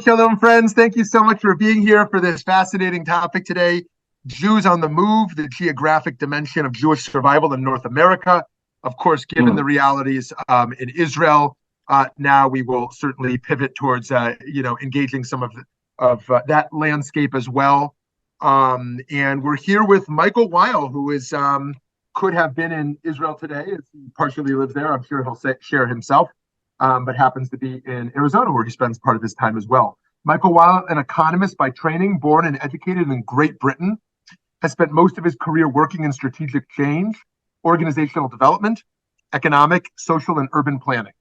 Shalom, friends. Thank you so much for being here for this fascinating topic today. Jews on the move, the geographic dimension of Jewish survival in North America. Of course, given the realities in Israel, now we will certainly pivot towards, engaging some of that landscape as well. And we're here with Michael Weil, who is could have been in Israel today, as he partially lives there. I'm sure he'll share himself. But happens to be in Arizona, where he spends part of his time as well. Michael Weil, an economist by training, born and educated in Great Britain, has spent most of his career working in strategic change, organizational development, economic, social, and urban planning.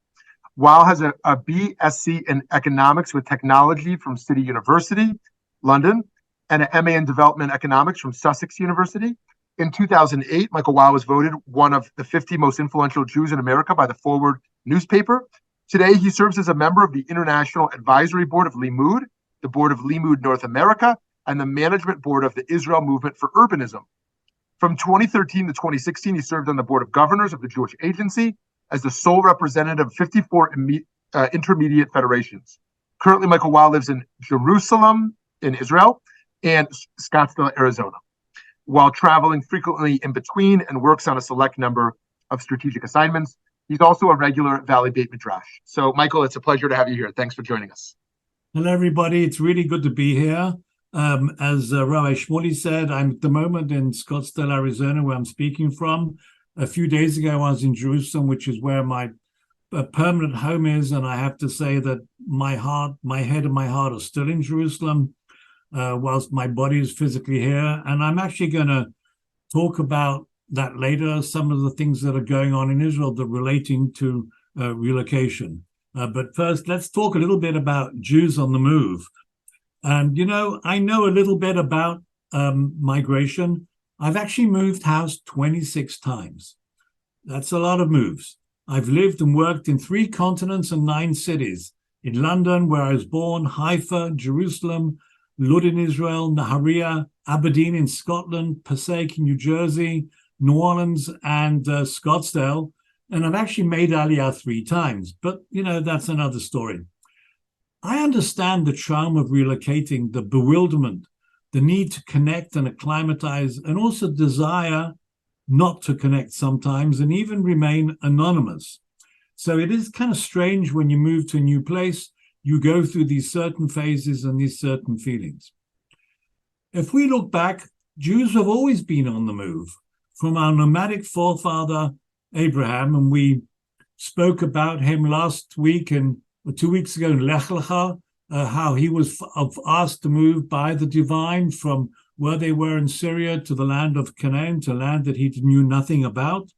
Weil has a B.Sc in economics with technology from City University, London, and an MA in development economics from Sussex University. In 2008, Michael Weil was voted one of the 50 most influential Jews in America by the Forward newspaper. Today, he serves as a member of the International Advisory Board of Limmud, the Board of Limmud North America, and the Management Board of the Israel Movement for Urbanism. From 2013 to 2016, he served on the Board of Governors of the Jewish Agency as the sole representative of 54 intermediate federations. Currently, Michael Weil lives in Jerusalem in Israel and Scottsdale, Arizona, while traveling frequently in between and works on a select number of strategic assignments. He's also a regular at Valley Beit Midrash. So, Michael, it's a pleasure to have you here. Thanks for joining us. Hello, everybody. It's really good to be here. As Rabbi Shmuley said, I'm at the moment in Scottsdale, Arizona, where I'm speaking from. A few days ago, I was in Jerusalem, which is where my permanent home is. And I have to say that my head and my heart are still in Jerusalem, whilst my body is physically here. And I'm actually going to talk about that later, some of the things that are going on in Israel that are relating to relocation. But first, let's talk a little bit about Jews on the move. And, I know a little bit about migration. I've actually moved house 26 times. That's a lot of moves. I've lived and worked in 3 continents and 9 cities. In London, where I was born, Haifa, Jerusalem, Lud in Israel, Nahariya, Aberdeen in Scotland, Passaic in New Jersey, New Orleans, and Scottsdale. And I've actually made Aliyah 3 times, but, that's another story. I understand the charm of relocating, the bewilderment, the need to connect and acclimatize, and also desire not to connect sometimes and even remain anonymous. So it is kind of strange when you move to a new place, you go through these certain phases and these certain feelings. If we look back, Jews have always been on the move. From our nomadic forefather, Abraham, and we spoke about him last week and 2 weeks ago in Lech Lecha, how he was asked to move by the divine from where they were in Syria to the land of Canaan, to land that he knew nothing about.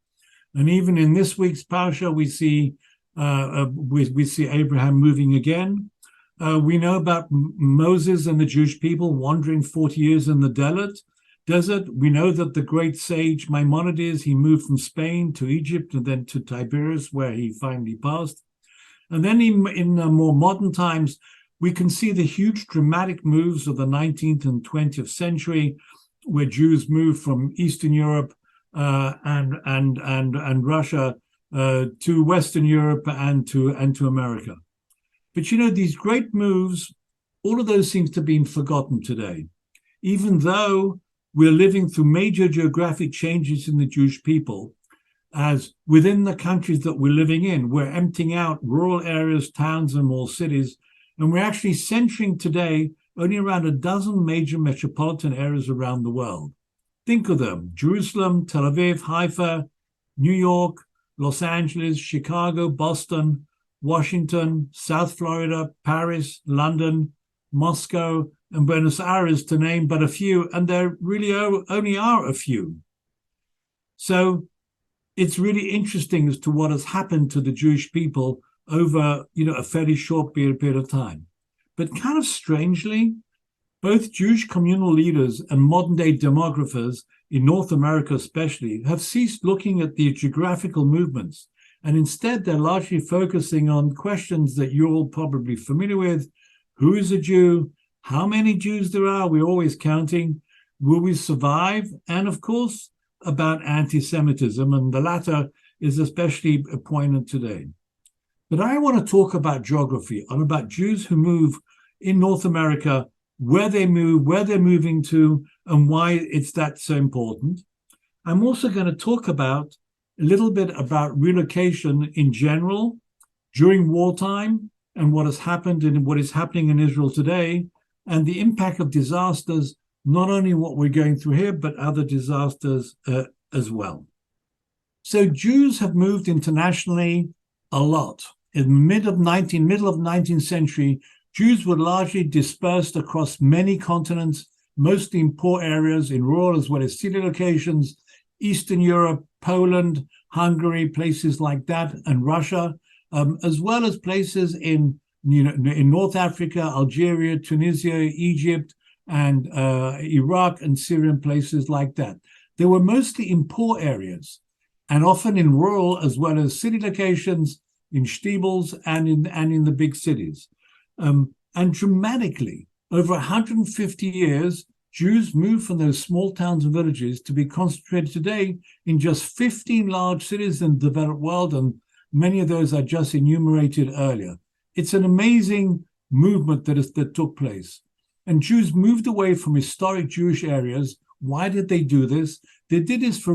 And even in this week's parsha, we see Abraham moving again. We know about Moses and the Jewish people wandering 40 years in the desert. We know that the great sage Maimonides, he moved from Spain to Egypt and then to Tiberias, where he finally passed. And then in more modern times, we can see the huge dramatic moves of the 19th and 20th century, where Jews moved from Eastern Europe and Russia to Western Europe and to America. But these great moves, all of those seems to have been forgotten today, even though we're living through major geographic changes in the Jewish people. As within the countries that we're living in, we're emptying out rural areas, towns, and more cities, and we're actually centering today only around a dozen major metropolitan areas around the world. Think of them: Jerusalem, Tel Aviv, Haifa, New York, Los Angeles, Chicago, Boston, Washington, South Florida, Paris, London, Moscow, and Buenos Aires, to name but a few, and there really only are a few. So it's really interesting as to what has happened to the Jewish people over, a fairly short period of time. But kind of strangely, both Jewish communal leaders and modern-day demographers in North America especially have ceased looking at the geographical movements, and instead they're largely focusing on questions that you're all probably familiar with. Who is a Jew? How many Jews there are? We're always counting. Will we survive? And of course, about anti-Semitism, and the latter is especially poignant today. But I want to talk about geography and about Jews who move in North America, where they move, where they're moving to, and why it's that so important. I'm also going to talk about a little bit about relocation in general during wartime and what has happened and what is happening in Israel today, and the impact of disasters, not only what we're going through here, but other disasters as well. So Jews have moved internationally a lot. In the middle of 19th century, Jews were largely dispersed across many continents, mostly in poor areas, in rural as well as city locations, Eastern Europe, Poland, Hungary, places like that, and Russia, as well as places in North Africa, Algeria, Tunisia, Egypt, and Iraq and Syria, and places like that. They were mostly in poor areas, and often in rural as well as city locations, in Stiebels and in the big cities. And dramatically, over 150 years, Jews moved from those small towns and villages to be concentrated today in just 15 large cities in the developed world, and many of those I just enumerated earlier. It's an amazing movement that took place. And Jews moved away from historic Jewish areas. Why did they do this? They did this for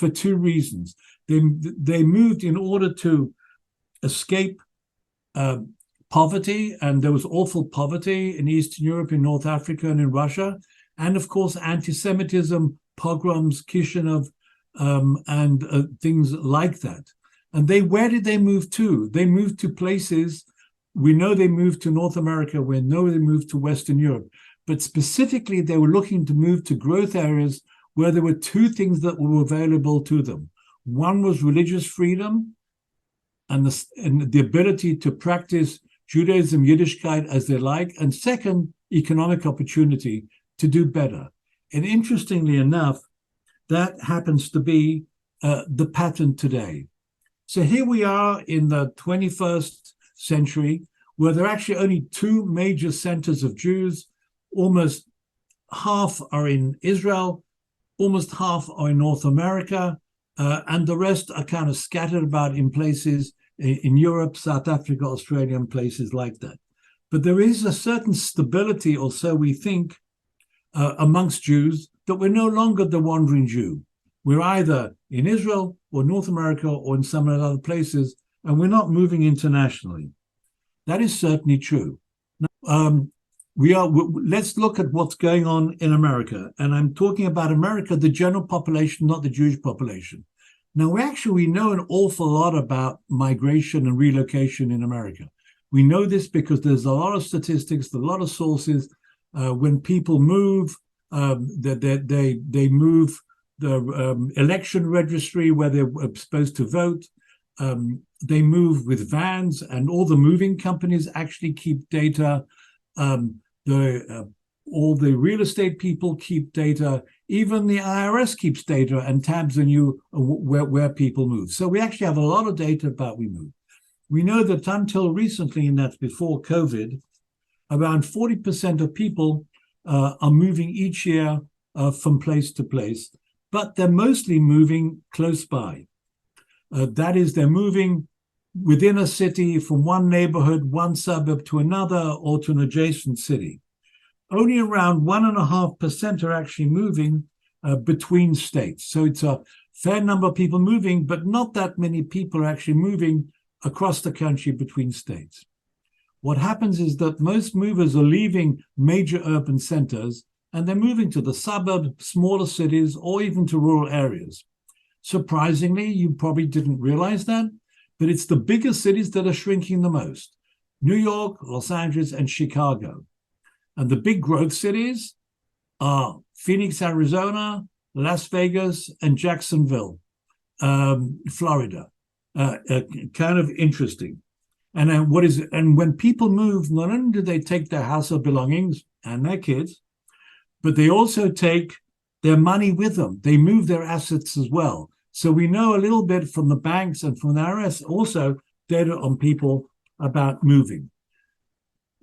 two reasons. They moved in order to escape poverty, and there was awful poverty in Eastern Europe, in North Africa, and in Russia. And of course, anti-Semitism, pogroms, Kishinev, and things like that. And where did they move to? They moved to places. We know they moved to North America. We know they moved to Western Europe. But specifically, they were looking to move to growth areas where there were two things that were available to them. One was religious freedom and the ability to practice Judaism, Yiddishkeit as they like. And second, economic opportunity to do better. And interestingly enough, that happens to be the pattern today. So here we are in the 21st century, where there are actually only two major centers of Jews. Almost half are in Israel, almost half are in North America, and the rest are kind of scattered about in places in Europe, South Africa, Australia, and places like that. But there is a certain stability, or so we think, amongst Jews, that we're no longer the wandering Jew. We're either in Israel or North America or in some other places, and we're not moving internationally. That is certainly true. Let's look at what's going on in America. And I'm talking about America, the general population, not the Jewish population. Now, we know an awful lot about migration and relocation in America. We know this because there's a lot of statistics, a lot of sources. When people move, they move the election registry where they're supposed to vote. They move with vans, and all the moving companies actually keep data. All the real estate people keep data. Even the IRS keeps data and tabs on you where people move. So we actually have a lot of data about we move. We know that until recently, and that's before COVID, around 40% of people are moving each year from place to place, but they're mostly moving close by. That is, they're moving within a city from one neighborhood, one suburb to another, or to an adjacent city. Only around 1.5% are actually moving between states. So it's a fair number of people moving, but not that many people are actually moving across the country between states. What happens is that most movers are leaving major urban centers, and they're moving to the suburbs, smaller cities, or even to rural areas. Surprisingly, you probably didn't realize that, but it's the bigger cities that are shrinking the most: New York, Los Angeles, and Chicago. And the big growth cities are Phoenix, Arizona, Las Vegas, and Jacksonville, Florida. Kind of interesting. And when people move, not only do they take their household belongings and their kids, but they also take their money with them. They move their assets as well. So we know a little bit from the banks and from the IRS, also data on people about moving.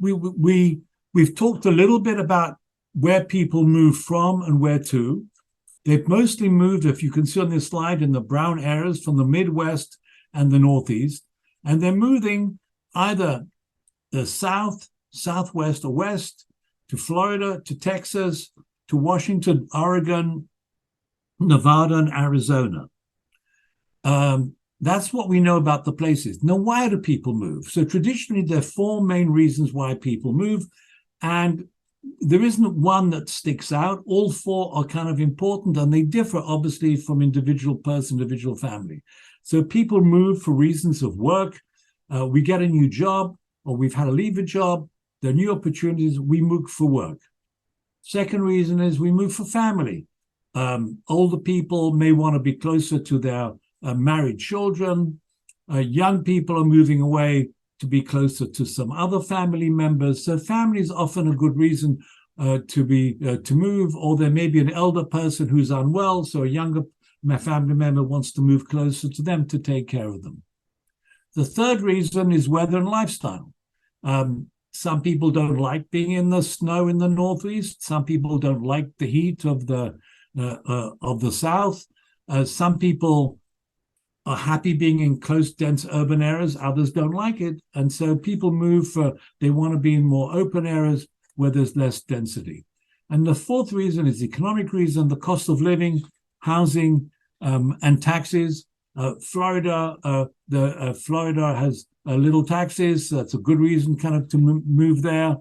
We've talked a little bit about where people move from and where to. They've mostly moved, if you can see on this slide, in the brown areas from the Midwest and the Northeast. And they're moving either the south, southwest or west, to Florida, to Texas, to Washington, Oregon, Nevada, and Arizona. That's what we know about the places. Now, why do people move? So traditionally, there are four main reasons why people move, and there isn't one that sticks out. All four are kind of important, and they differ, obviously, from individual person, individual family. So people move for reasons of work. We get a new job, or we've had to leave a job. There are new opportunities. We move for work. Second reason is we move for family. Older people may want to be closer to their married children. Young people are moving away to be closer to some other family members. So family is often a good reason to move, or there may be an elder person who's unwell, so a younger family member wants to move closer to them to take care of them. The third reason is weather and lifestyle. Some people don't like being in the snow in the Northeast. Some people don't like the heat of the South. Some people are happy being in close, dense urban areas. Others don't like it. And so people move they want to be in more open areas where there's less density. And the fourth reason is economic reason, the cost of living, housing, and taxes. Florida has little taxes. So that's a good reason kind of to move there.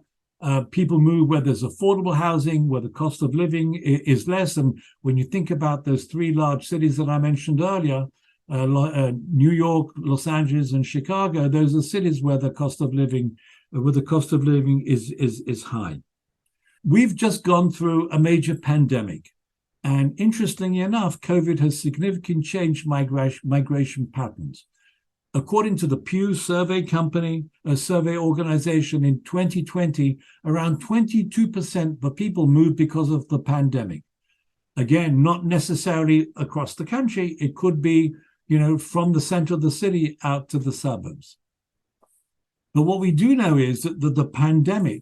People move where there's affordable housing, where the cost of living is less. And when you think about those three large cities that I mentioned earlier, New York, Los Angeles, and Chicago, those are cities where the cost of living is high. We've just gone through a major pandemic. And interestingly enough, COVID has significantly changed migration patterns. According to the Pew Survey Company, a survey organization, in 2020, around 22% of people moved because of the pandemic. Again, not necessarily across the country. It could be, from the center of the city out to the suburbs. But what we do know is that the pandemic,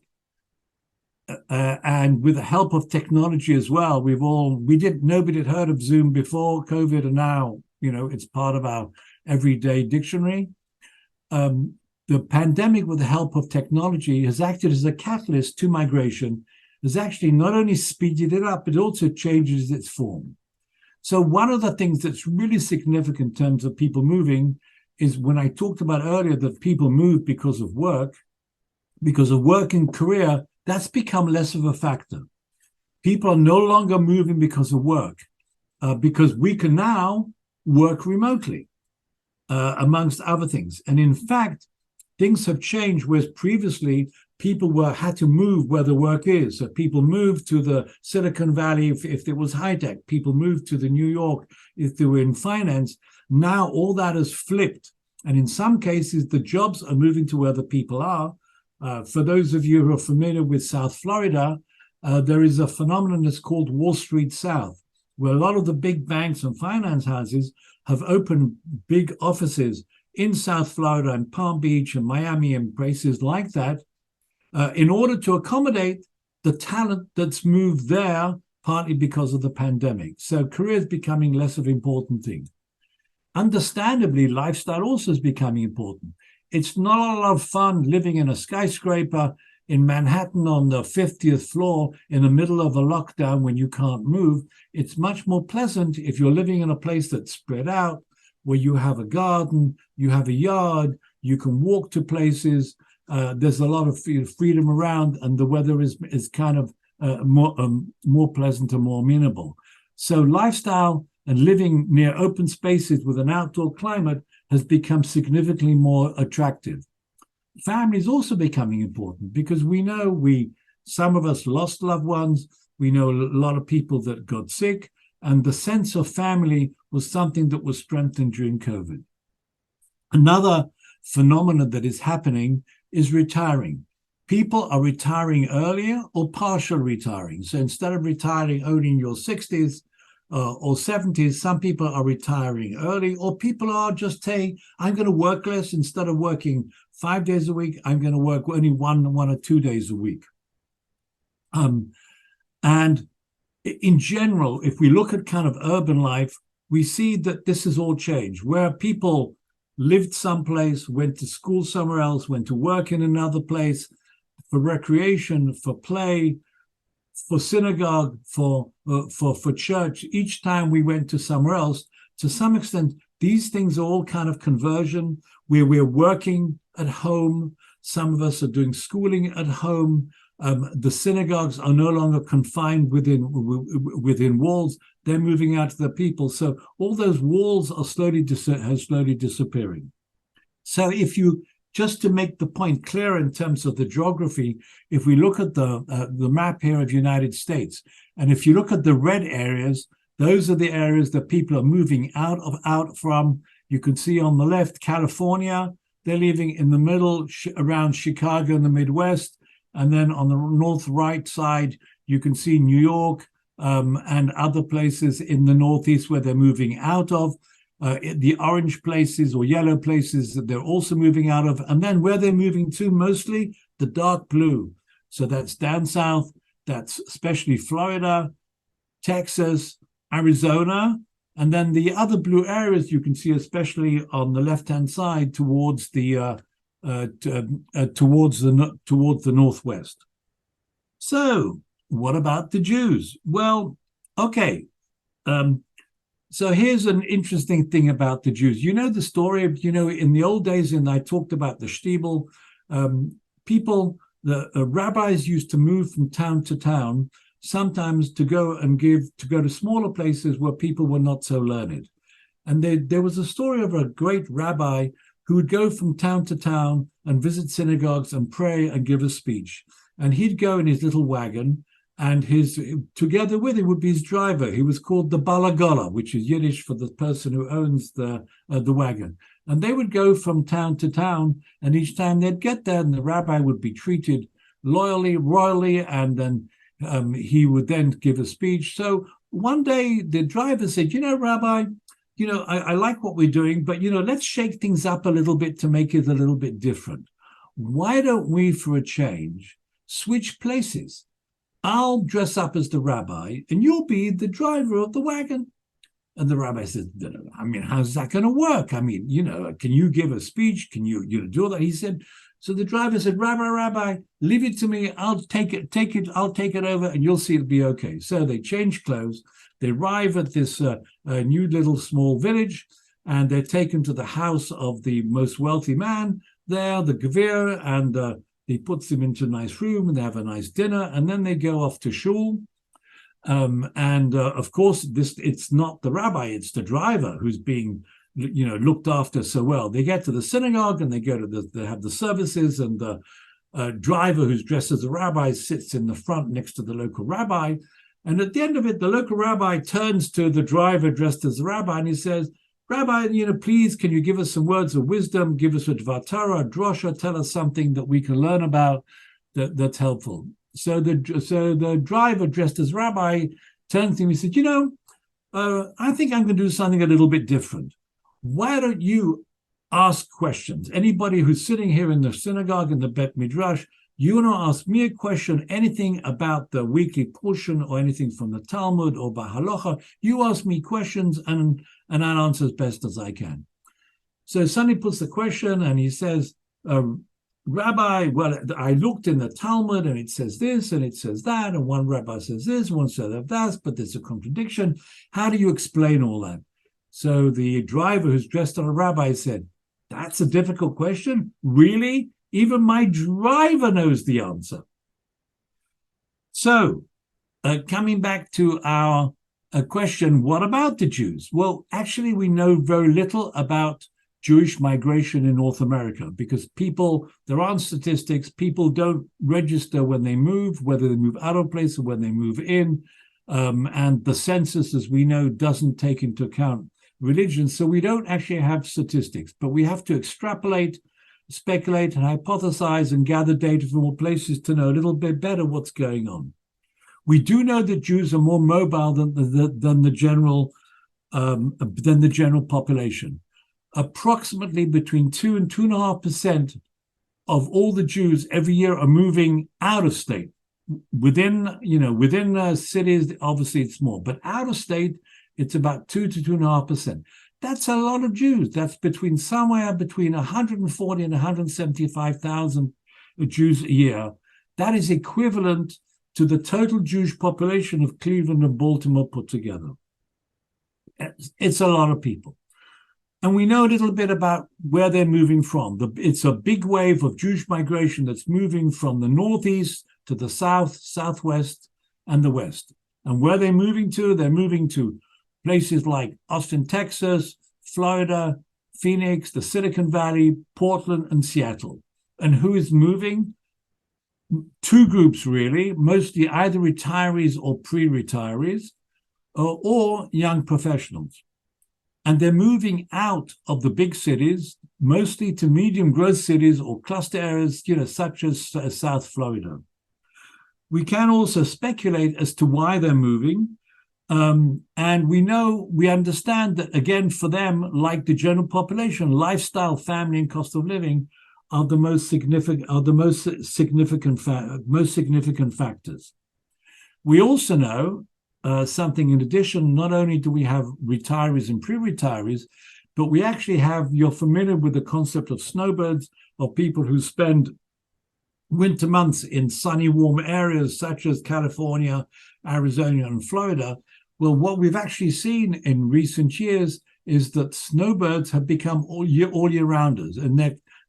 and with the help of technology as well, nobody had heard of Zoom before COVID, and now, it's part of our everyday dictionary. The pandemic, with the help of technology, has acted as a catalyst to migration, has actually not only speeded it up, but also changes its form. So one of the things that's really significant in terms of people moving is when I talked about earlier that people move because of work and career, that's become less of a factor. People are no longer moving because of work, because we can now work remotely, amongst other things. And in fact, things have changed, whereas previously people had to move where the work is. So people moved to the Silicon Valley if there was high tech. People moved to the New York if they were in finance. Now all that has flipped. And in some cases, the jobs are moving to where the people are. For those of you who are familiar with South Florida, there is a phenomenon that's called Wall Street South, where a lot of the big banks and finance houses have opened big offices in South Florida and Palm Beach and Miami and places like that, in order to accommodate the talent that's moved there, partly because of the pandemic. So career is becoming less of an important thing. Understandably, lifestyle also is becoming important. It's not a lot of fun living in a skyscraper in Manhattan on the 50th floor in the middle of a lockdown when you can't move. It's much more pleasant if you're living in a place that's spread out, where you have a garden, you have a yard, you can walk to places. There's a lot of freedom around, and the weather is kind of more pleasant and more amenable. So lifestyle and living near open spaces with an outdoor climate has become significantly more attractive. Family is also becoming important because we know some of us lost loved ones. We know a lot of people that got sick, and the sense of family was something that was strengthened during COVID. Another phenomenon that is happening is retiring. People are retiring earlier or partial retiring. So instead of retiring only in your 60s or 70s, some people are retiring early, or people are just saying, I'm going to work less. Instead of working 5 days a week, I'm going to work only one or 2 days a week. And in general, if we look at kind of urban life, we see that this has all changed, where people lived someplace, went to school somewhere else, went to work in another place. for recreation, for play, for synagogue, for church. Each time we went to somewhere else, to some extent, these things are all kind of conversion, where we're working at home. Some of us are doing schooling at home. The synagogues are no longer confined within walls. They're moving out to the people. So all those walls are slowly disappearing. So if you, just to make the point clear in terms of the geography, if we look at the map here of the United States, and if you look at the red areas, those are the areas that people are moving out from. You can see on the left, California. They're living in the middle, around Chicago in the Midwest. And then on the north right side, you can see New York and other places in the Northeast where they're moving out of. The orange places or yellow places that they're also moving out of. And then where they're moving to, mostly the dark blue. So that's down south. That's especially Florida, Texas, Arizona. And then the other blue areas you can see, especially on the left-hand side, towards the northwest. So, what about the Jews? Well, okay. So here's an interesting thing about the Jews. You know the story of, in the old days, and I talked about the Stiebel, the rabbis used to move from town to town, sometimes to go to smaller places where people were not so learned. And there was a story of a great rabbi who would go from town to town and visit synagogues and pray and give a speech. And he'd go in his little wagon, and together with him would be his driver. He was called the Balagola, which is Yiddish for the person who owns the wagon. And they would go from town to town, and each time they'd get there, and the rabbi would be treated loyally, royally, and then he would then give a speech. So one day the driver said, Rabbi, I like what we're doing, but, let's shake things up a little bit to make it a little bit different. Why don't we, for a change, switch places? I'll dress up as the rabbi, and you'll be the driver of the wagon. And the rabbi says, how's that going to work? Can you give a speech? Can you do all that? He said, so the driver said, Rabbi, leave it to me. I'll take it over, and you'll see it'll be okay. So they change clothes. They arrive at this new little small village, and they're taken to the house of the most wealthy man there, the Gevir, and he puts them into a nice room, and they have a nice dinner, and then they go off to shul. Of course, it's not the rabbi, it's the driver who's being looked after so well. They get to the synagogue, and they have the services, and the driver who's dressed as a rabbi sits in the front next to the local rabbi. And at the end of it, the local rabbi turns to the driver dressed as a rabbi, and he says, Rabbi, please, can you give us some words of wisdom? Give us a Dvar Torah, a drosha, tell us something that we can learn about that's helpful. So the driver dressed as rabbi turns to him and said, I think I'm going to do something a little bit different. Why don't you ask questions? Anybody who's sitting here in the synagogue, in the Bet Midrash, you want to ask me a question, anything about the weekly portion or anything from the Talmud or Bahalacha, you ask me questions and I'll answer as best as I can. So Sonny puts the question and he says, Rabbi, well, I looked in the Talmud and it says this and it says that, and one rabbi says this, one says that, but there's a contradiction. How do you explain all that? So the driver who's dressed as a rabbi said, that's a difficult question? Really? Even my driver knows the answer. So, coming back to our question, what about the Jews? Well, actually, we know very little about Jewish migration in North America because there aren't statistics. People don't register when they move, whether they move out of place or when they move in. And the census, as we know, doesn't take into account religion. So we don't actually have statistics, but we have to extrapolate, speculate and hypothesize and gather data from all places to know a little bit better what's going on. We do know that Jews are more mobile than the general population. Approximately between 2 and 2.5% of all the Jews every year are moving out of state. Within cities, obviously it's more, but out of state, it's about 2 to 2.5%. That's a lot of Jews. That's somewhere between 140 and 175,000 Jews a year. That is equivalent to the total Jewish population of Cleveland and Baltimore put together. It's a lot of people. And we know a little bit about where they're moving from. It's a big wave of Jewish migration that's moving from the northeast to the south, southwest, and the west. And where they're moving to places like Austin, Texas, Florida, Phoenix, the Silicon Valley, Portland, and Seattle. And who is moving? Two groups, really, mostly either retirees or pre-retirees, or young professionals. And they're moving out of the big cities, mostly to medium growth cities or cluster areas, such as South Florida. We can also speculate as to why they're moving. And we understand that, again, for them, like the general population, lifestyle, family, and cost of living are the most significant factors. We also know something in addition. Not only do we have retirees and pre-retirees, but we actually have, you're familiar with the concept of snowbirds, of people who spend winter months in sunny, warm areas such as California, Arizona, and Florida. Well, what we've actually seen in recent years is that snowbirds have become all year rounders, and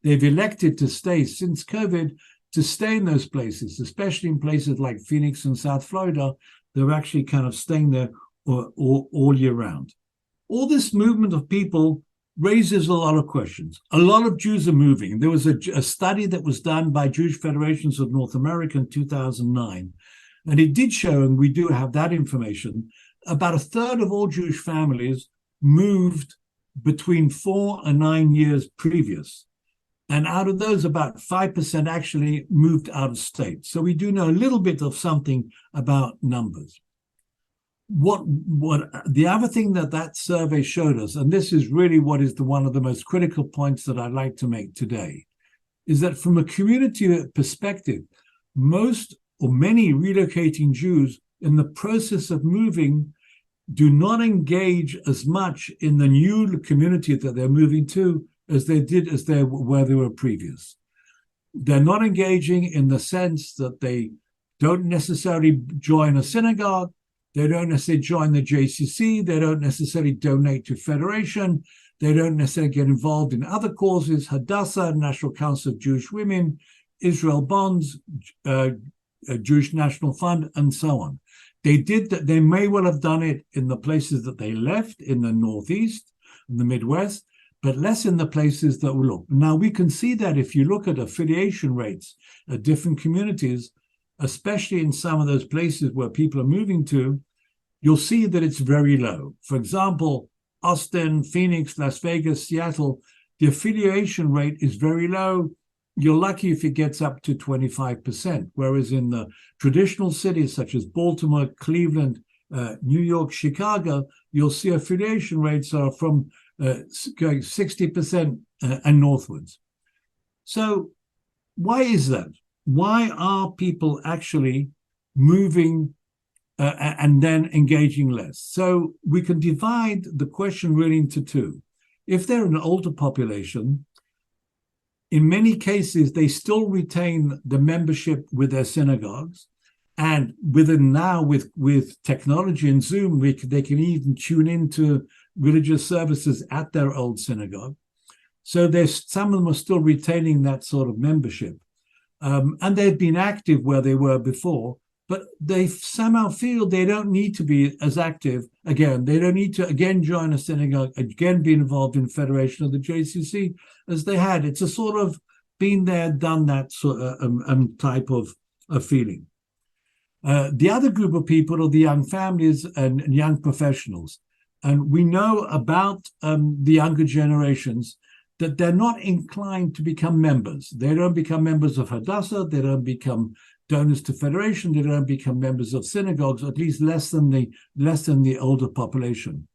they've elected to stay since COVID, to stay in those places, especially in places like Phoenix and South Florida. They're actually kind of staying there all year round. All this movement of people raises a lot of questions. A lot of Jews are moving. There was a study that was done by Jewish Federations of North America in 2009, and it did show, and we do have that information, about a third of all Jewish families moved between 4 and 9 years previous. And out of those, about 5% actually moved out of state. So we do know a little bit of something about numbers. What the other thing that survey showed us, and this is really what is one of the most critical points that I'd like to make today, is that from a community perspective, most or many relocating Jews in the process of moving do not engage as much in the new community that they're moving to as they did where they were previous. They're not engaging in the sense that they don't necessarily join a synagogue, they don't necessarily join the JCC, they don't necessarily donate to Federation, they don't necessarily get involved in other causes, Hadassah, National Council of Jewish Women, Israel Bonds, Jewish National Fund, and so on. They did that. They may well have done it in the places that they left, in the Northeast, in the Midwest, but less in the places that we look. Now, we can see that if you look at affiliation rates at different communities, especially in some of those places where people are moving to, you'll see that it's very low. For example, Austin, Phoenix, Las Vegas, Seattle, the affiliation rate is very low. You're lucky if it gets up to 25%, whereas in the traditional cities such as Baltimore, Cleveland, New York, Chicago, you'll see affiliation rates are from going 60% and northwards. So why is that? Why are people actually moving and then engaging less? So we can divide the question really into two. If they're an older population, in many cases, they still retain the membership with their synagogues. And with technology and Zoom, they can even tune into religious services at their old synagogue. So some of them are still retaining that sort of membership. And they've been active where they were before, but they somehow feel they don't need to be as active again. They don't need to again join a synagogue, again be involved in Federation of the JCC as they had. It's a sort of been there, done that sort of type of feeling. The other group of people are the young families and young professionals. And we know about the younger generations that they're not inclined to become members. They don't become members of Hadassah, they don't become donors to Federation, they don't become members of synagogues, at least less than the older population.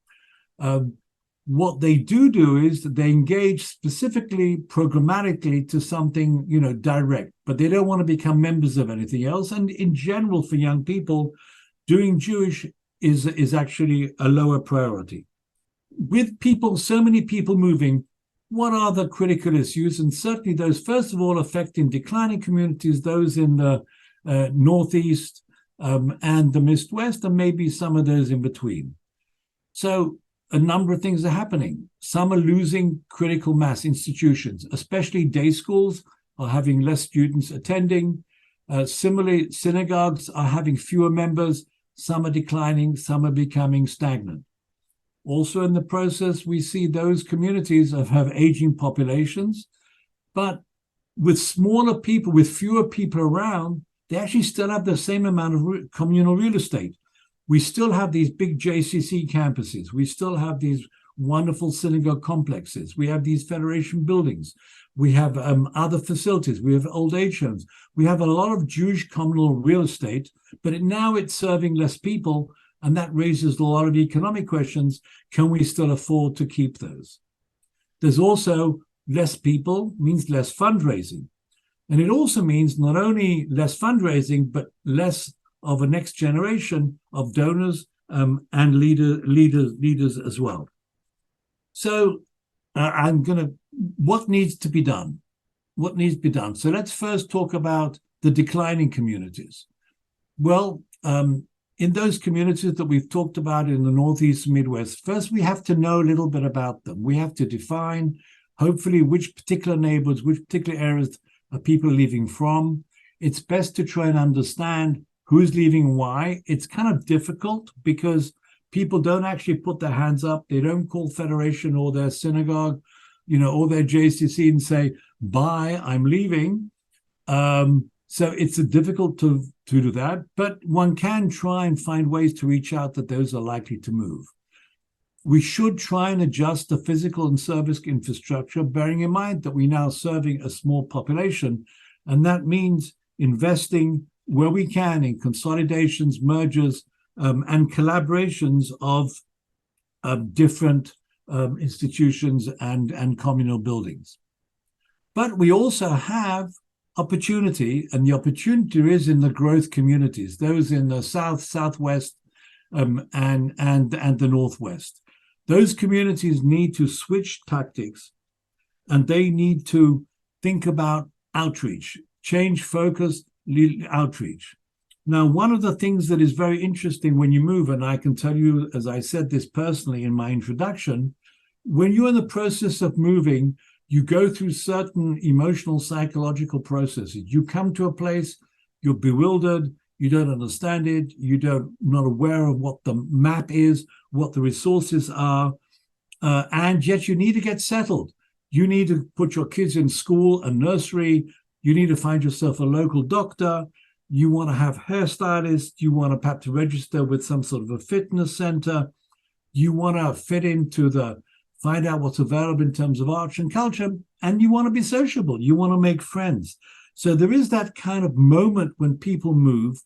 What they do is that they engage specifically, programmatically to something, direct, but they don't want to become members of anything else. And in general, for young people, doing Jewish is actually a lower priority. With so many people moving, what are the critical issues? And certainly those, first of all, affecting declining communities, those in the Northeast, and the Midwest, and maybe some of those in between. So a number of things are happening. Some are losing critical mass institutions, especially day schools are having less students attending. Similarly, synagogues are having fewer members. Some are declining, some are becoming stagnant. Also in the process, we see those communities have aging populations, but with smaller people, with fewer people around, they actually still have the same amount of communal real estate. We still have these big JCC campuses. We still have these wonderful synagogue complexes. We have these federation buildings. We have other facilities. We have old age homes. We have a lot of Jewish communal real estate, but now it's serving less people, and that raises a lot of economic questions. Can we still afford to keep those? There's also less people means less fundraising. And it also means not only less fundraising, but less of a next generation of donors and leaders as well. So what needs to be done? What needs to be done? So let's first talk about the declining communities. Well, in those communities that we've talked about in the Northeast and Midwest, first we have to know a little bit about them. We have to define, hopefully, which particular neighborhoods, which particular areas are people leaving from. It's best to try and understand who's leaving, why. It's kind of difficult because people don't actually put their hands up. They don't call Federation or their synagogue, or their JCC and say, bye, I'm leaving. So it's difficult to do that, but one can try and find ways to reach out that those are likely to move. We should try and adjust the physical and service infrastructure, bearing in mind that we're now serving a small population, and that means investing where we can in consolidations, mergers, and collaborations of different institutions and communal buildings. But we also have opportunity, and the opportunity is in the growth communities, those in the South, Southwest, and the Northwest. Those communities need to switch tactics, and they need to think about outreach, change focus, outreach. Now, one of the things that is very interesting when you move, and I can tell you, as I said this personally in my introduction, when you're in the process of moving, you go through certain emotional, psychological processes. You come to a place, you're bewildered, you don't understand it, not aware of what the map is, what the resources are, and yet you need to get settled. You need to put your kids in school and nursery. You need to find yourself a local doctor. You want to have hairstylists. You want to perhaps register with some sort of a fitness center. You want to fit into find out what's available in terms of arts and culture, and you want to be sociable. You want to make friends. So there is that kind of moment when people move,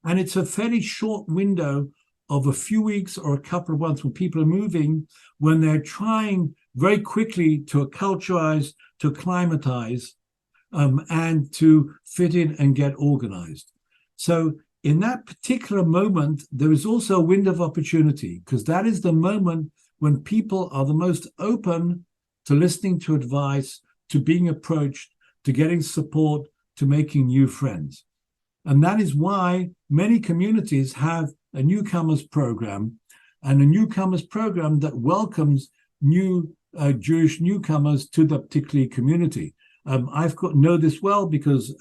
and it's a fairly short window of a few weeks or a couple of months when people are moving, when they're trying very quickly to acculturize, to acclimatize, and to fit in and get organized. So in that particular moment, there is also a window of opportunity, because that is the moment when people are the most open to listening to advice, to being approached, to getting support, to making new friends. And that is why many communities have a newcomers program, and a newcomers program that welcomes new Jewish newcomers to the particular community. Know this well because,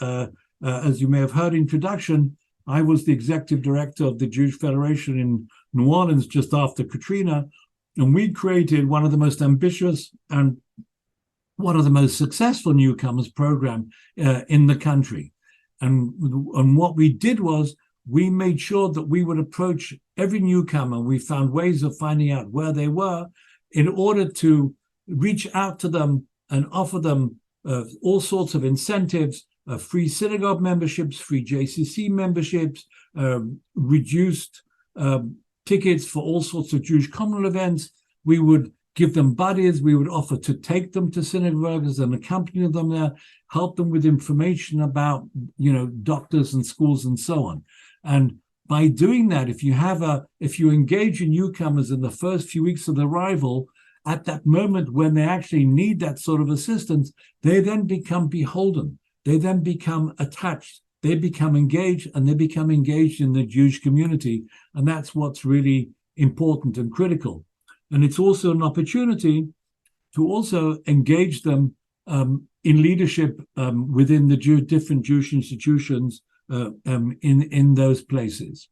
as you may have heard in introduction, I was the executive director of the Jewish Federation in New Orleans just after Katrina, and we created one of the most ambitious and one of the most successful newcomers program in the country. And what we did was we made sure that we would approach every newcomer. We found ways of finding out where they were in order to reach out to them and offer them all sorts of incentives, free synagogue memberships, free JCC memberships, reduced tickets for all sorts of Jewish communal events. We would give them buddies. We would offer to take them to synagogues and accompany them there, help them with information about, doctors and schools and so on. And by doing that, if you engage in newcomers in the first few weeks of their arrival, at that moment when they actually need that sort of assistance, they then become beholden. They then become attached they become engaged, and they become engaged in the Jewish community. And that's what's really important and critical. And it's also an opportunity to also engage them in leadership within the different Jewish institutions in those places.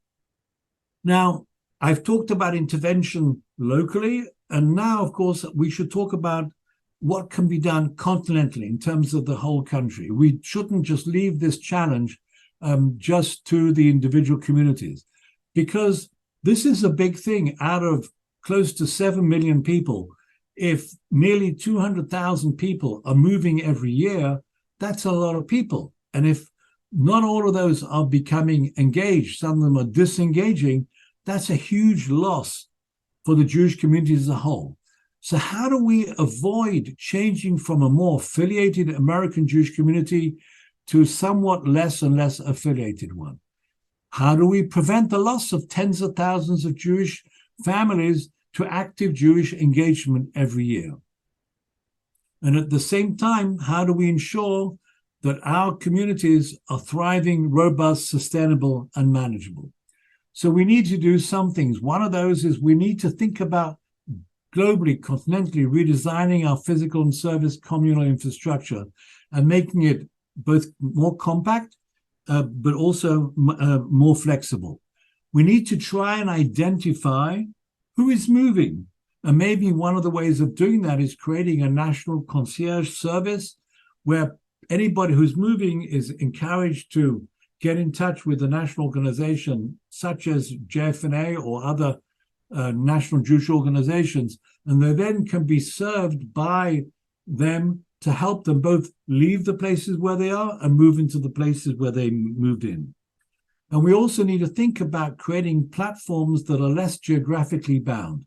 Now, I've talked about intervention locally, and now, of course, we should talk about what can be done continentally in terms of the whole country. We shouldn't just leave this challenge just to the individual communities, because this is a big thing. Out of close to 7 million people, if nearly 200,000 people are moving every year, that's a lot of people. And if not all of those are becoming engaged, some of them are disengaging, that's a huge loss for the Jewish community as a whole. So how do we avoid changing from a more affiliated American Jewish community to somewhat less and less affiliated one? How do we prevent the loss of tens of thousands of Jewish families to active Jewish engagement every year? And at the same time, how do we ensure that our communities are thriving, robust, sustainable, and manageable? So we need to do some things. One of those is we need to think about globally, continentally, redesigning our physical and service communal infrastructure and making it both more compact, but also more flexible. We need to try and identify who is moving. And maybe one of the ways of doing that is creating a national concierge service where anybody who's moving is encouraged to get in touch with a national organization such as JFNA or other national Jewish organizations, and they then can be served by them to help them both leave the places where they are and move into the places where they moved in. And we also need to think about creating platforms that are less geographically bound.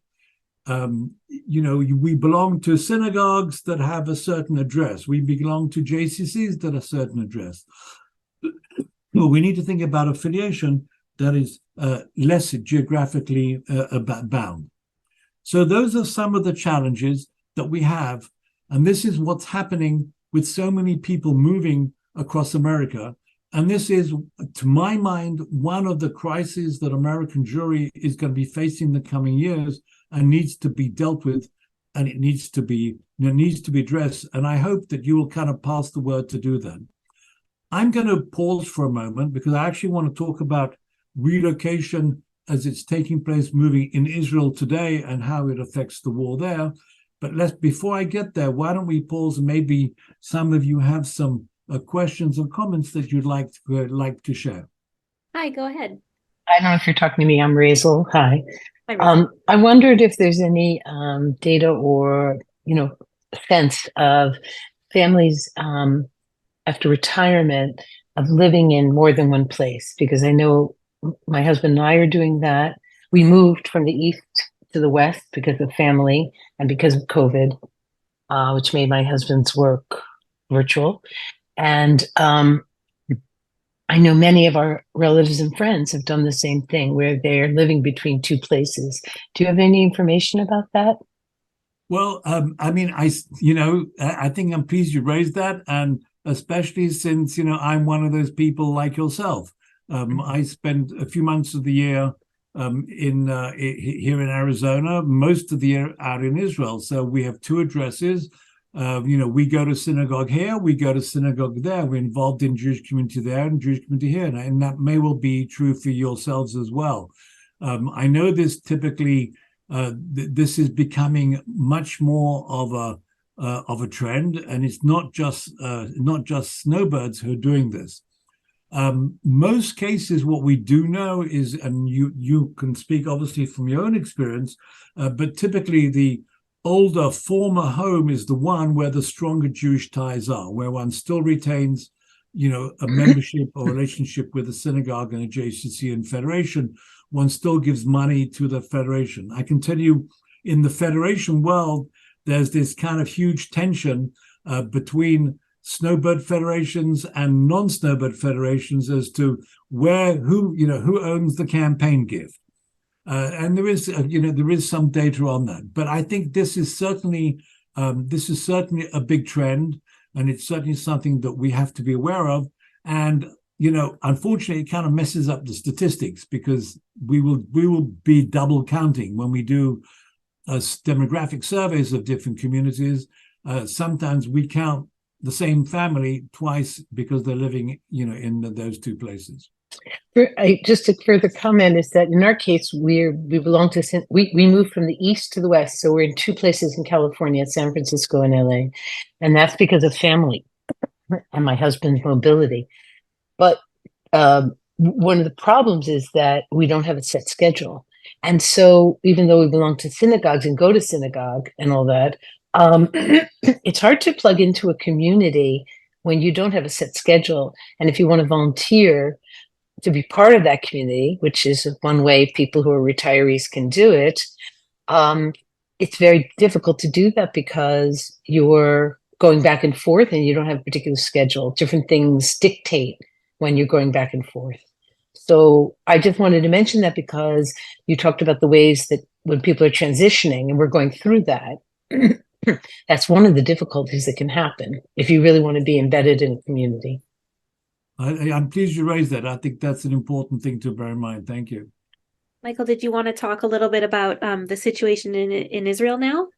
We belong to synagogues that have a certain address. We belong to JCCs that have a certain address. Well, we need to think about affiliation that is less geographically bound. So those are some of the challenges that we have. And this is what's happening with so many people moving across America. And this is, to my mind, one of the crises that American Jewry is going to be facing in the coming years and needs to be dealt with, and it needs to be addressed. And I hope that you will kind of pass the word to do that. I'm going to pause for a moment because I actually want to talk about relocation as it's taking place, moving in Israel today, and how it affects the war there. But before I get there, why don't we pause, and maybe some of you have some questions or comments that you'd like to share. Hi, go ahead. I don't know if you're talking to me. I'm Razel. Hi. Hi, Razel. I wondered if there's any data or sense of families after retirement of living in more than one place, because I know my husband and I are doing that. We moved from the east to the west because of family and because of COVID, which made my husband's work virtual. And I know many of our relatives and friends have done the same thing, where they're living between two places. Do you have any information about that? Well, I think I'm pleased you raised that, and especially since I'm one of those people like yourself. I spend a few months of the year here in Arizona, most of the year out in Israel. So we have two addresses. We go to synagogue here, we go to synagogue there. We're involved in Jewish community there and Jewish community here, and that may well be true for yourselves as well. I know this typically. This is becoming much more of a trend, and it's not just snowbirds who are doing this. Most cases, what we do know is, and you can speak obviously from your own experience, but typically the older former home is the one where the stronger Jewish ties are, where one still retains, a membership or relationship with a synagogue and a JCC and federation. One still gives money to the federation. I can tell you, in the federation world, there's this kind of huge tension between snowbird federations and non-snowbird federations as to who owns the campaign gift. And there is some data on that. But I think this is certainly a big trend, and it's certainly something that we have to be aware of. And unfortunately, it kind of messes up the statistics, because we will be double counting when we do demographic surveys of different communities. Sometimes we count the same family twice because they're living, in those two places. Just a further comment is that in our case, we belong to, we moved from the east to the west. So we're in two places in California, San Francisco and LA. And that's because of family and my husband's mobility. But one of the problems is that we don't have a set schedule. And so even though we belong to synagogues and go to synagogue and all that, it's hard to plug into a community when you don't have a set schedule. And if you want to volunteer to be part of that community, which is one way people who are retirees can do it, it's very difficult to do that because you're going back and forth and you don't have a particular schedule. Different things dictate when you're going back and forth. So I just wanted to mention that because you talked about the ways that when people are transitioning and we're going through that, that's one of the difficulties that can happen if you really want to be embedded in a community. I'm pleased you raised that. I think that's an important thing to bear in mind. Thank you. Michael, did you want to talk a little bit about the situation in Israel now?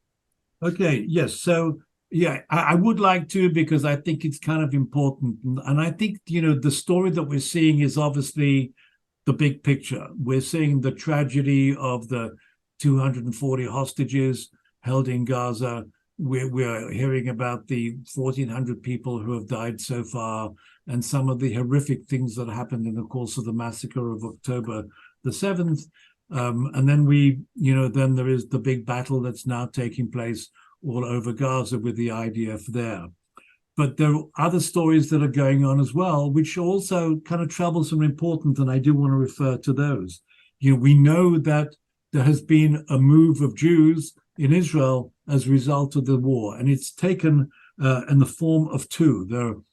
Okay, yes. So, yeah, I would like to, because I think it's kind of important. And I think, the story that we're seeing is obviously the big picture. We're seeing the tragedy of the 240 hostages held in Gaza. We're hearing about the 1,400 people who have died so far, and some of the horrific things that happened in the course of the massacre of October the 7th. And then then there is the big battle that's now taking place all over Gaza with the IDF there. But there are other stories that are going on as well, which are also kind of troublesome and important, and I do want to refer to those. We know that there has been a move of Jews in Israel as a result of the war, and it's taken in the form of two.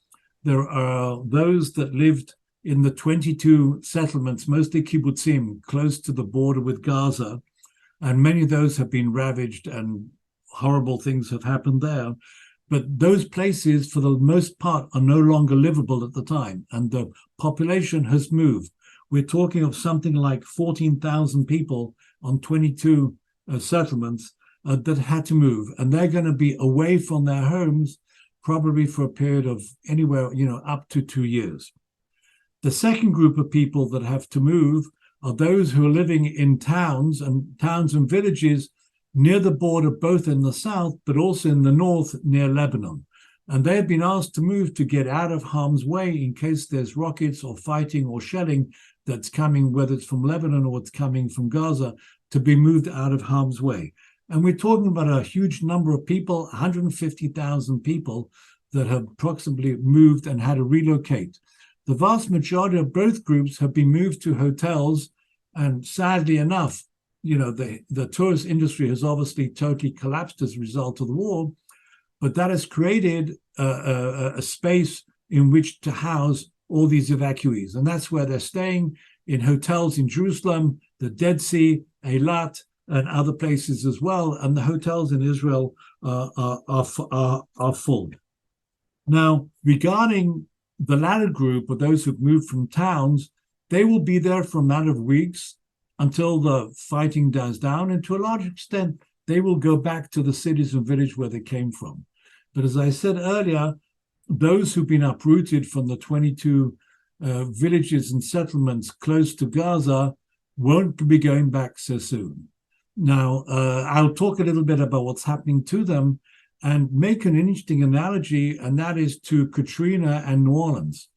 There are those that lived in the 22 settlements, mostly kibbutzim, close to the border with Gaza, and many of those have been ravaged and horrible things have happened there. But those places, for the most part, are no longer livable at the time, and the population has moved. We're talking of something like 14,000 people on 22 settlements that had to move, and they're going to be away from their homes probably for a period of anywhere, up to 2 years. The second group of people that have to move are those who are living in towns and villages near the border, both in the south, but also in the north near Lebanon. And they have been asked to move to get out of harm's way in case there's rockets or fighting or shelling that's coming, whether it's from Lebanon or it's coming from Gaza, to be moved out of harm's way. And we're talking about a huge number of people, 150,000 people that have approximately moved and had to relocate. The vast majority of both groups have been moved to hotels, and sadly enough, the tourist industry has obviously totally collapsed as a result of the war, but that has created a space in which to house all these evacuees. And that's where they're staying, in hotels in Jerusalem, the Dead Sea, Eilat, and other places as well. And the hotels in Israel are full. Now, regarding the latter group, or those who've moved from towns, they will be there for a matter of weeks until the fighting dies down, and to a large extent, they will go back to the cities and villages where they came from. But as I said earlier, those who've been uprooted from the 22 villages and settlements close to Gaza won't be going back so soon. Now, I'll talk a little bit about what's happening to them and make an interesting analogy, and that is to Katrina and New Orleans.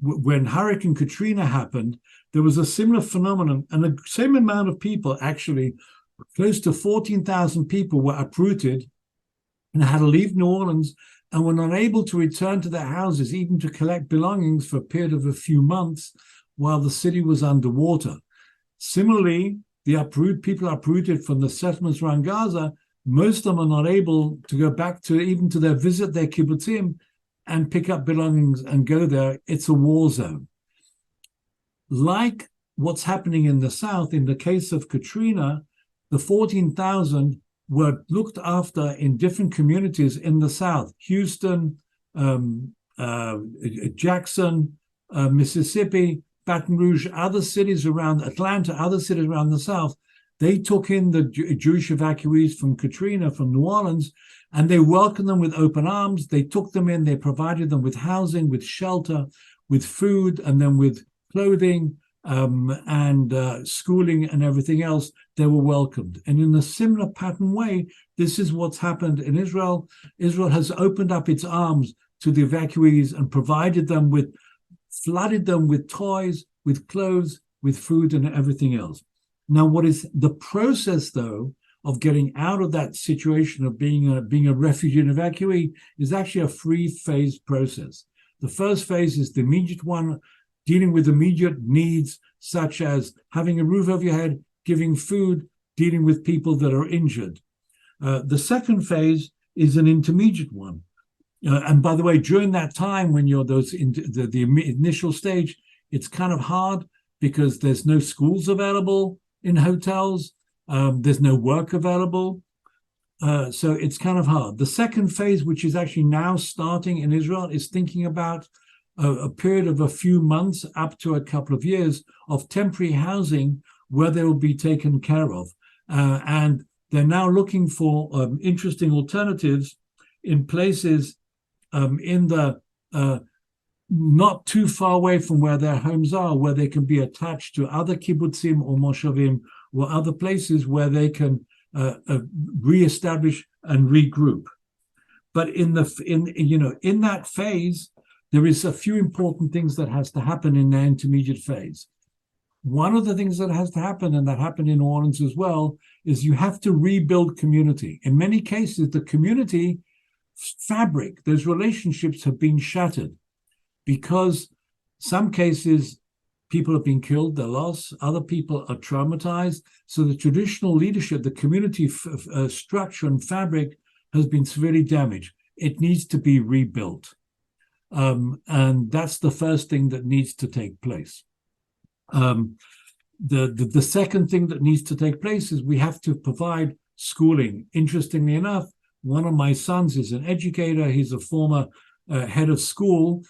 When Hurricane Katrina happened, there was a similar phenomenon, and the same amount of people, actually, close to 14,000 people were uprooted and had to leave New Orleans and were not able to return to their houses, even to collect belongings for a period of a few months while the city was underwater. Similarly, the people uprooted from the settlements around Gaza, most of them are not able to go back to visit their kibbutzim and pick up belongings and go there. It's a war zone. Like what's happening in the south, in the case of Katrina, the 14,000 were looked after in different communities in the south: Houston, Jackson, Mississippi, Baton Rouge, other cities around Atlanta, other cities around the South, they took in the Jewish evacuees from Katrina, from New Orleans, and they welcomed them with open arms. They took them in, they provided them with housing, with shelter, with food, and then with clothing and schooling and everything else. They were welcomed. And in a similar pattern way, this is what's happened in Israel. Israel has opened up its arms to the evacuees and flooded them with toys, with clothes, with food and everything else. Now, what is the process, though, of getting out of that situation of being a refugee and evacuee is actually a three-phase process. The first phase is the immediate one, dealing with immediate needs, such as having a roof over your head, giving food, dealing with people that are injured. The second phase is an intermediate one. And by the way, during that time, when you're the initial stage, it's kind of hard because there's no schools available in hotels. There's no work available. So it's kind of hard. The second phase, which is actually now starting in Israel, is thinking about a period of a few months up to a couple of years of temporary housing where they will be taken care of. And they're now looking for interesting alternatives in places in the not too far away from where their homes are, where they can be attached to other kibbutzim or moshavim or other places where they can reestablish and regroup. But in that phase, there is a few important things that has to happen in the intermediate phase. One of the things that has to happen, and that happened in New Orleans as well, is you have to rebuild community. In many cases, the community fabric, those relationships have been shattered because some cases people have been killed, they're lost, other people are traumatized. So the traditional leadership, the community structure and fabric has been severely damaged. It needs to be rebuilt. And that's the first thing that needs to take place. The second thing that needs to take place is we have to provide schooling. Interestingly enough, one of my sons is an educator. He's a former head of school.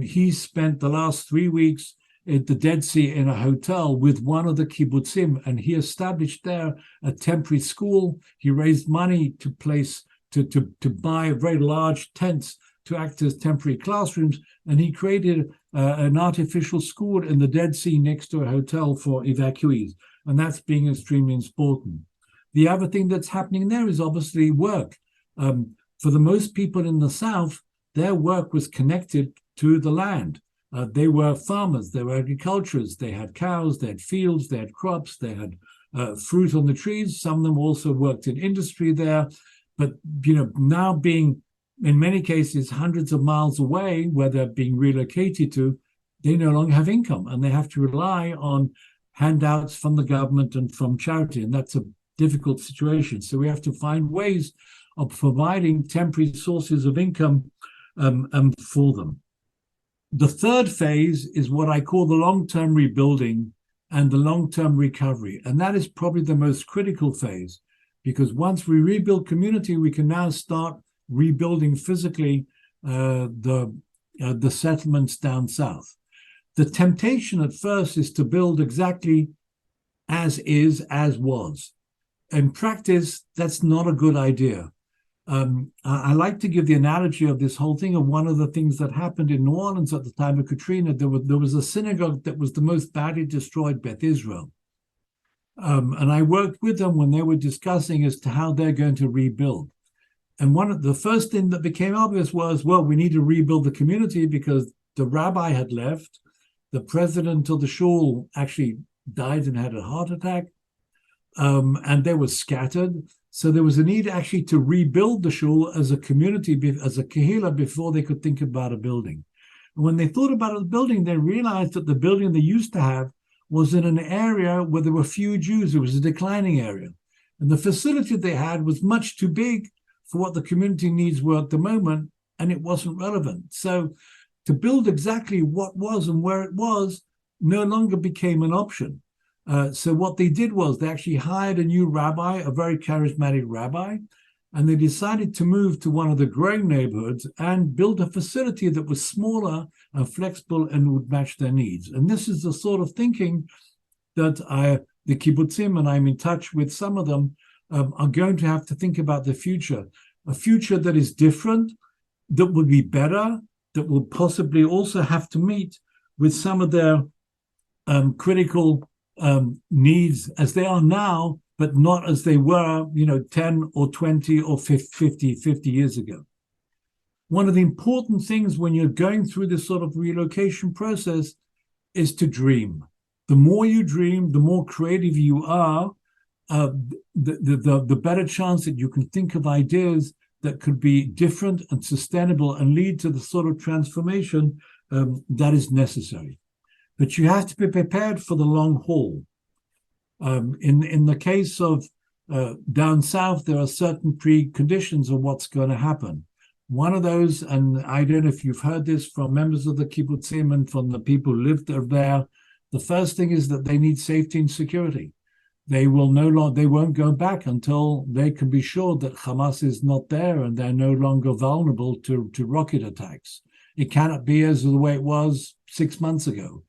He spent the last 3 weeks at the Dead Sea in a hotel with one of the kibbutzim, and he established there a temporary school. He raised money to buy very large tents to act as temporary classrooms, and he created an artificial school in the Dead Sea next to a hotel for evacuees, and that's being extremely important. The other thing that's happening there is obviously work. For the most people in the South, their work was connected to the land. They were farmers, they were agriculturists, they had cows, they had fields, they had crops, they had fruit on the trees. Some of them also worked in industry there. But now being, in many cases, hundreds of miles away where they're being relocated to, they no longer have income and they have to rely on handouts from the government and from charity. And that's a difficult situation. So we have to find ways of providing temporary sources of income for them. The third phase is what I call the long-term rebuilding and the long-term recovery. And that is probably the most critical phase, because once we rebuild community, we can now start rebuilding physically the settlements down south. The temptation at first is to build exactly as is, as was. In practice, that's not a good idea. I like to give the analogy of this whole thing of one of the things that happened in New Orleans at the time of Katrina. There was a synagogue that was the most badly destroyed, Beth Israel. And I worked with them when they were discussing as to how they're going to rebuild. And one of the first thing that became obvious was, well, we need to rebuild the community because the rabbi had left. The president of the shul actually died and had a heart attack. And they were scattered. So there was a need actually to rebuild the shul as a community, as a kehillah, before they could think about a building. And when they thought about the building, they realized that the building they used to have was in an area where there were few Jews. It was a declining area. And the facility they had was much too big for what the community needs were at the moment, and it wasn't relevant. So to build exactly what was and where it was no longer became an option. So what they did was they actually hired a new rabbi, a very charismatic rabbi, and they decided to move to one of the growing neighborhoods and build a facility that was smaller and flexible and would match their needs. And this is the sort of thinking that the kibbutzim, and I'm in touch with some of them, are going to have to think about the future, a future that is different, that will be better, that will possibly also have to meet with some of their critical needs as they are now, but not as they were, 10 or 20 or 50 years ago. One of the important things when you're going through this sort of relocation process is to dream. The more you dream, the more creative you are, the better chance that you can think of ideas that could be different and sustainable and lead to the sort of transformation that is necessary. But you have to be prepared for the long haul. In the case of down south, there are certain preconditions of what's going to happen. One of those, and I don't know if you've heard this from members of the kibbutzim and from the people who live there, the first thing is that they need safety and security. They won't go back until they can be sure that Hamas is not there and they're no longer vulnerable to rocket attacks. It cannot be as the way it was 6 months ago,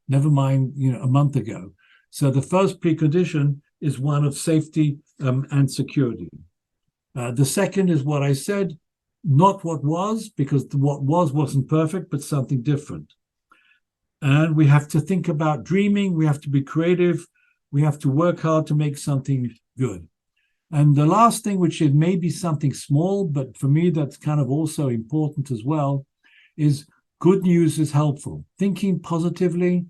never mind, a month ago. So the first precondition is one of safety and security. The second is what I said, not what was, because what was wasn't perfect, but something different. And we have to think about dreaming. We have to be creative. We have to work hard to make something good. And the last thing, which it may be something small, but for me, that's kind of also important as well, is good news is helpful. Thinking positively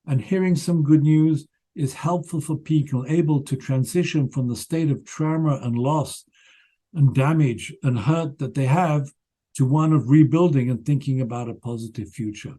and hearing some good news is helpful for people able to transition from the state of trauma and loss and damage and hurt that they have to one of rebuilding and thinking about a positive future.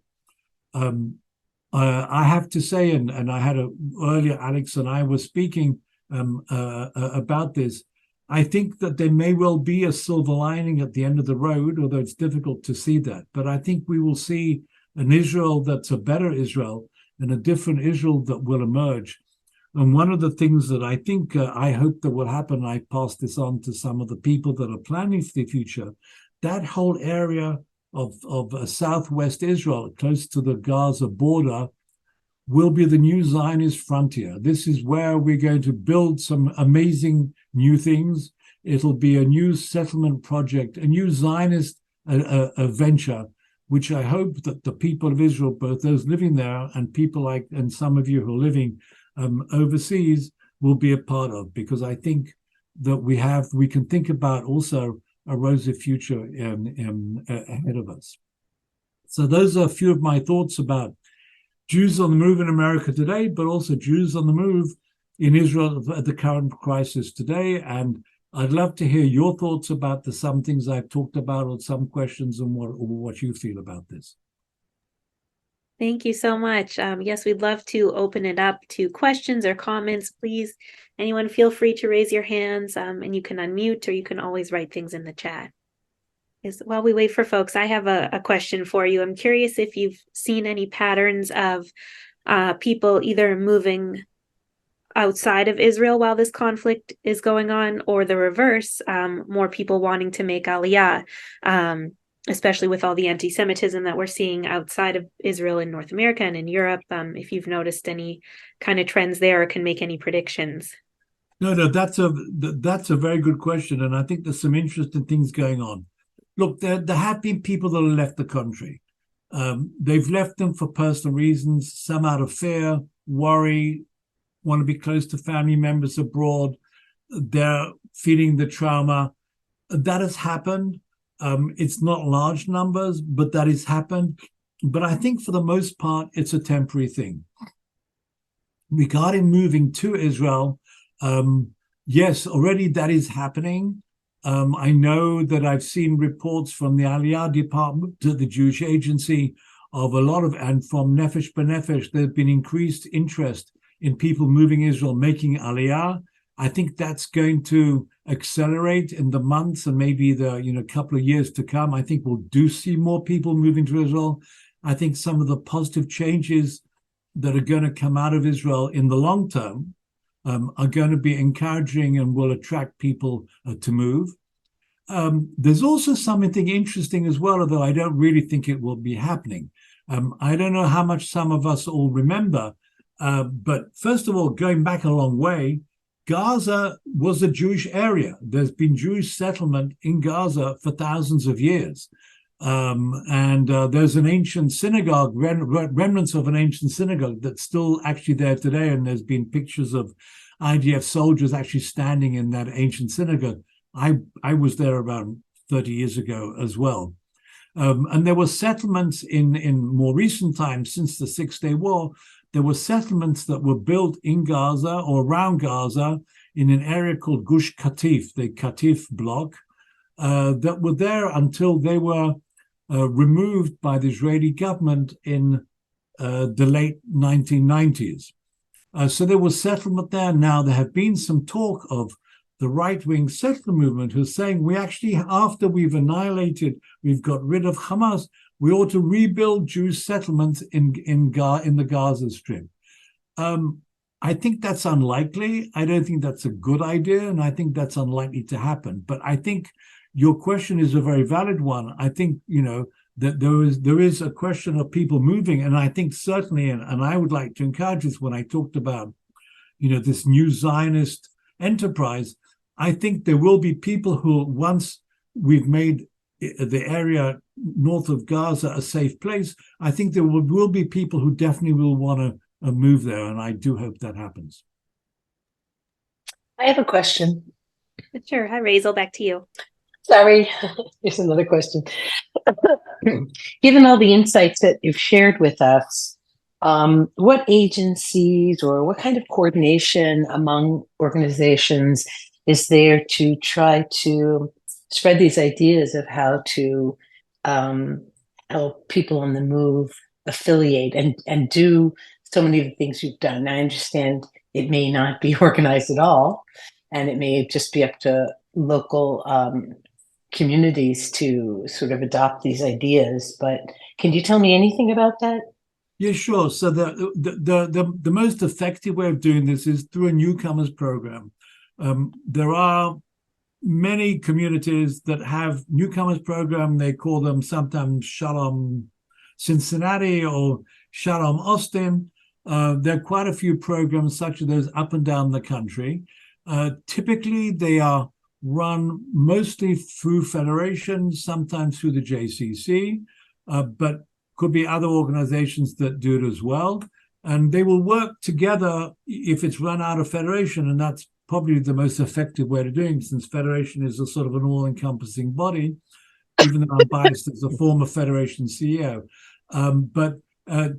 I have to say, and I had earlier, Alex and I were speaking about this, I think that there may well be a silver lining at the end of the road, although it's difficult to see that. But I think we will see an Israel that's a better Israel and a different Israel that will emerge. And one of the things that I think I hope that will happen, I pass this on to some of the people that are planning for the future, that whole area of southwest Israel, close to the Gaza border, will be the new Zionist frontier. This is where we're going to build some amazing new things. It'll be a new settlement project, a new Zionist venture, which I hope that the people of Israel, both those living there and people and some of you who are living overseas, will be a part of, because I think that we can think about also a rosy future ahead of us. So those are a few of my thoughts about Jews on the move in America today, but also Jews on the move in Israel at the current crisis today. And I'd love to hear your thoughts about some things I've talked about, or some questions, and what you feel about this. Thank you so much. Yes, we'd love to open it up to questions or comments. Please, anyone, feel free to raise your hands, and you can unmute, or you can always write things in the chat. While we wait for folks, I have a question for you. I'm curious if you've seen any patterns of people either moving outside of Israel while this conflict is going on, or the reverse, more people wanting to make Aliyah, especially with all the anti-Semitism that we're seeing outside of Israel in North America and in Europe. If you've noticed any kind of trends there or can make any predictions. No, that's a very good question. And I think there's some interesting things going on. Look, there have been people that have left the country. They've left them for personal reasons, some out of fear, worry, want to be close to family members abroad. They're feeling the trauma. That has happened. It's not large numbers, but that has happened. But I think for the most part, it's a temporary thing. Regarding moving to Israel, yes, already that is happening. I know that I've seen reports from the Aliyah department to the Jewish agency of a lot of, and from Nefesh B'Nefesh, there's been increased interest in people moving Israel, making Aliyah. I think that's going to accelerate in the months and maybe the couple of years to come. I think we'll see more people moving to Israel. I think some of the positive changes that are going to come out of Israel in the long term are going to be encouraging and will attract people to move. There's also something interesting as well, although I don't really think it will be happening. I don't know how much some of us all remember, but first of all, going back a long way, Gaza was a Jewish area. There's been Jewish settlement in Gaza for thousands of years. And there's an ancient synagogue, remnants of an ancient synagogue that's still actually there today. And there's been pictures of IDF soldiers actually standing in that ancient synagogue. I was there about 30 years ago as well. And there were settlements in more recent times, since the Six-Day War. There were settlements that were built in Gaza or around Gaza in an area called Gush Katif, the Katif block, that were there until they were removed by the Israeli government in the late 1990s. So there was settlement there. Now there have been some talk of the right-wing settler movement who's saying we actually, after we've got rid of Hamas, we ought to rebuild Jewish settlements in the Gaza Strip. I think that's unlikely. I don't think that's a good idea, and I think that's unlikely to happen. But I think your question is a very valid one. I think, that there is a question of people moving, and I think certainly, and I would like to encourage this when I talked about, this new Zionist enterprise. I think there will be people who, once we've made the area north of Gaza a safe place, I think there will be people who definitely will want to move there, and I do hope that happens. I have a question. Sure. Hi, Razel, back to you. Sorry, here's another question. Given all the insights that you've shared with us, what agencies or what kind of coordination among organizations is there to try to spread these ideas of how to help people on the move affiliate and do so many of the things you've done? I understand it may not be organized at all, and it may just be up to local communities to sort of adopt these ideas. But can you tell me anything about that? Yeah, sure. So the most effective way of doing this is through a newcomers program. There are many communities that have newcomers program. They call them sometimes Shalom Cincinnati or Shalom Austin. There are quite a few programs such as those up and down the country. Typically, they are run mostly through federations, sometimes through the JCC, but could be other organizations that do it as well. And they will work together if it's run out of federation, and that's probably the most effective way of doing it, since federation is a sort of an all-encompassing body, even though I'm biased as a former federation CEO. But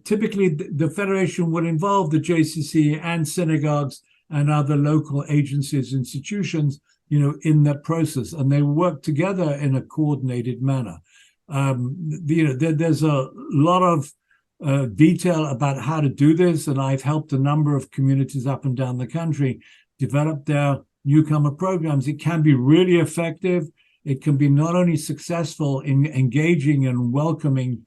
typically, the federation would involve the JCC and synagogues and other local agencies, institutions, in that process, and they work together in a coordinated manner. There's a lot of detail about how to do this, and I've helped a number of communities up and down the country develop their newcomer programs. It can be really effective. It can be not only successful in engaging and welcoming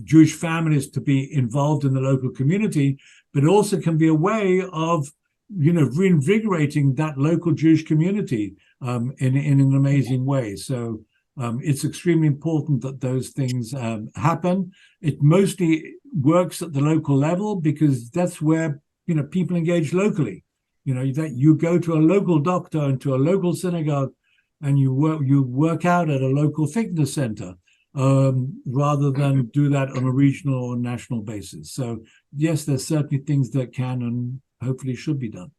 Jewish families to be involved in the local community, but it also can be a way of reinvigorating that local Jewish community in an amazing way. So it's extremely important that those things happen. It mostly works at the local level because that's where people engage locally. That you go to a local doctor and to a local synagogue, and you work out at a local fitness center, rather than do that on a regional or national basis. So yes, there's certainly things that can and hopefully should be done.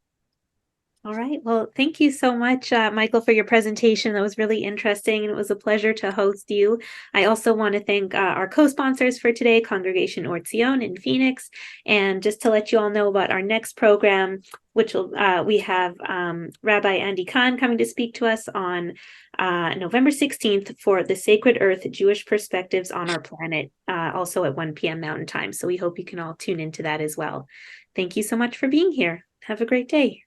All right. Well, thank you so much, Michael, for your presentation. That was really interesting, and it was a pleasure to host you. I also want to thank our co-sponsors for today, Congregation Or Zion in Phoenix. And just to let you all know about our next program, which we have Rabbi Andy Kahn coming to speak to us on November 16th for The Sacred Earth, Jewish Perspectives on Our Planet, also at 1 p.m. Mountain Time. So we hope you can all tune into that as well. Thank you so much for being here. Have a great day.